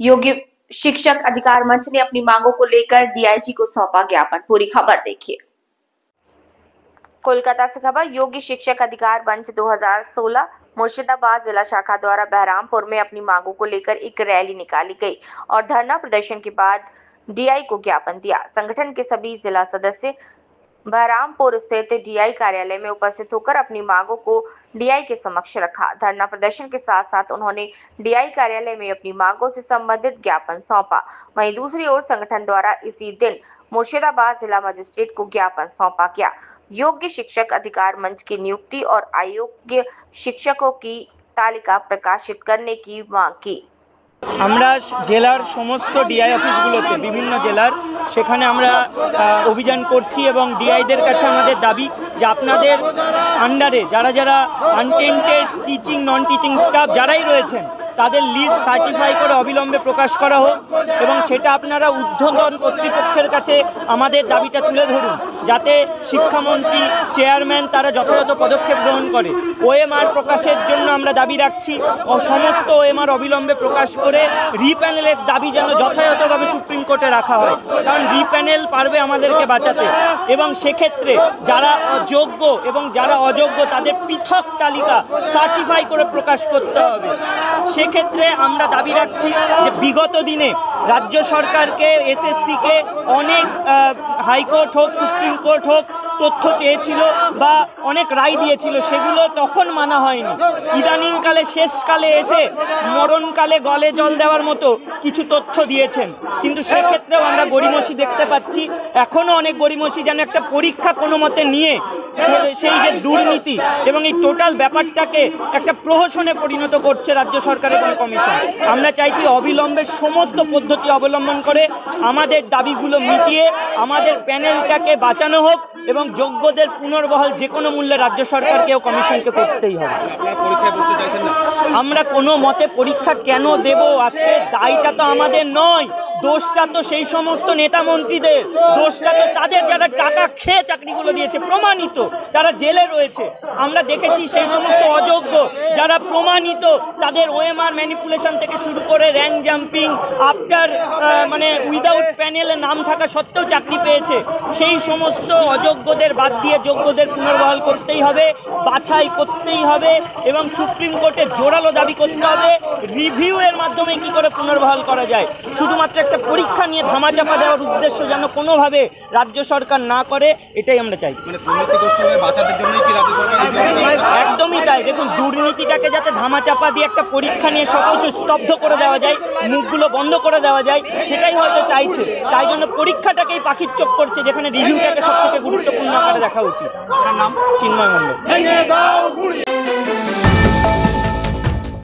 योगी शिक्षक अधिकार मंच ने अपनी मांगों को लेकर डीआईजी को सौंपा ज्ञापन। पूरी खबर देखिए। कोलकाता से खबर। योगी शिक्षक अधिकार मंच 2016 मुर्शिदाबाद जिला शाखा द्वारा बहरामपुर में अपनी मांगों को लेकर एक रैली निकाली गई और धरना प्रदर्शन के बाद डीआई को ज्ञापन दिया। संगठन के सभी जिला सदस्य बहरामपुर स्थित डीआई कार्यालय में उपस्थित होकर अपनी मांगों को डीआई के समक्ष रखा। धरना प्रदर्शन के साथ साथ उन्होंने डीआई कार्यालय में अपनी मांगों से संबंधित ज्ञापन सौंपा। वहीं दूसरी ओर संगठन द्वारा इसी दिन मुर्शिदाबाद जिला मजिस्ट्रेट को ज्ञापन सौंपा गया। योग्य शिक्षक अधिकार मंच की नियुक्ति और अयोग्य शिक्षकों की तालिका प्रकाशित करने की मांग की। আমরা জেলার সমস্ত ডিআই অফিসগুলোতে বিভিন্ন জেলার সেখানে আমরা অভিযান করছি এবং ডিআইদের কাছে আমাদের দাবি যে আপনাদের আন্ডারে যারা যারা untainted teaching non teaching staff যারাই রয়েছেন তাদের লিস্ট সার্টিফাই করে অবিলম্বে প্রকাশ করা হোক এবং সেটা আপনারা ঊর্ধ্বতন কর্তৃপক্ষের কাছে আমাদের দাবিটা তুলে ধরুন যাতে শিক্ষামন্ত্রী চেয়ারম্যান তারা যথাযথ পদক্ষেপ গ্রহণ করে। ওএমআর প্রকাশের জন্য আমরা দাবি রাখছি ও সমস্ত ওএমআর অবিলম্বে প্রকাশ করে রিপ্যানেলের দাবি যেন যথাযথভাবে সুপ্রিম কোর্টে রাখা হয়, কারণ রিপ্যানেল পারবে আমাদেরকে বাঁচাতে এবং সেক্ষেত্রে যারা যোগ্য এবং যারা অযোগ্য তাদের পৃথক তালিকা সার্টিফাই করে প্রকাশ করতে হবে। সেক্ষেত্রে আমরা দাবি রাখছি যে বিগত দিনে রাজ্য সরকারকে এসএসসিকে অনেক হাইকোর্ট হোক সুপ্রিম কোর্ট হোক তথ্য চেয়েছিল বা অনেক রায় দিয়েছিল, সেগুলো তখন মানা হয়নি। ইদানিংকালে শেষকালে এসে মরণকালে গলে জল দেওয়ার মতো কিছু তথ্য দিয়েছেন, কিন্তু সেক্ষেত্রেও আমরা গড়িমসি দেখতে পাচ্ছি। এখনও অনেক গড়িমসি যেন একটা পরীক্ষা কোনো মতে নিয়ে সেই যে দুর্নীতি এবং এই টোটাল ব্যাপারটাকে একটা প্রহসনে পরিণত করছে রাজ্য সরকার এবং কমিশন। আমরা চাইছি অবিলম্বে সমস্ত পদ্ধতি অবলম্বন করে আমাদের দাবিগুলো মিটিয়ে আমাদের প্যানেলটাকে বাঁচানো হোক এবং যোগ্যদের পুনর্বহাল যে কোনো মূল্যে রাজ্য সরকারকে ও কমিশনকে করতেই হবে। আমরা কোনো মতে পরীক্ষা কেন দেব? আজকে দায়টা তো আমাদের নয়, দোষটা তো সেই সমস্ত নেতা মন্ত্রীদের, দোষটা তো তাদের যারা টাকা খেয়ে চাকরিগুলো দিয়েছে, প্রমাণিত তারা জেলে রয়েছে। আমরা দেখেছি সেই সমস্ত অযোগ্য যারা প্রমাণিত তাদের ওএমআর ম্যানিপুলেশন থেকে শুরু করে র্যাঙ্ক জাম্পিং আফটার মানে উইদাউট প্যানেলে নাম থাকা সত্ত্বেও চাকরি পেয়েছে। সেই সমস্ত অযোগ্যদের বাদ দিয়ে যোগ্যদের পুনর্বহাল করতেই হবে, বাছাই করতেই হবে এবং সুপ্রিম কোর্টে জোরালো দাবি করতে হবে রিভিউয়ের মাধ্যমে কি করে পুনর্বহাল করা যায়। শুধুমাত্র একটা পরীক্ষা নিয়ে ধামাচাপা দেওয়ার উদ্দেশ্য যেন কোনোভাবে রাজ্য সরকার না করে, এটাই আমরা চাইছি। একদমই তাই। দেখুন, দুর্নীতিটাকে যাতে ধামাচাপা দিয়ে একটা পরীক্ষা নিয়ে সব কিছু স্তব্ধ করে দেওয়া যায়, মুখগুলো বন্ধ করে দেওয়া যায়, সেটাই হয়তো চাইছে। তাই জন্য পরীক্ষাটাকেই পাখির চোখ করছে, যেখানে রিভিউটাকে সব থেকে গুরুত্বপূর্ণ আকারে দেখা উচিত। চিন্ময় মণ্ডল।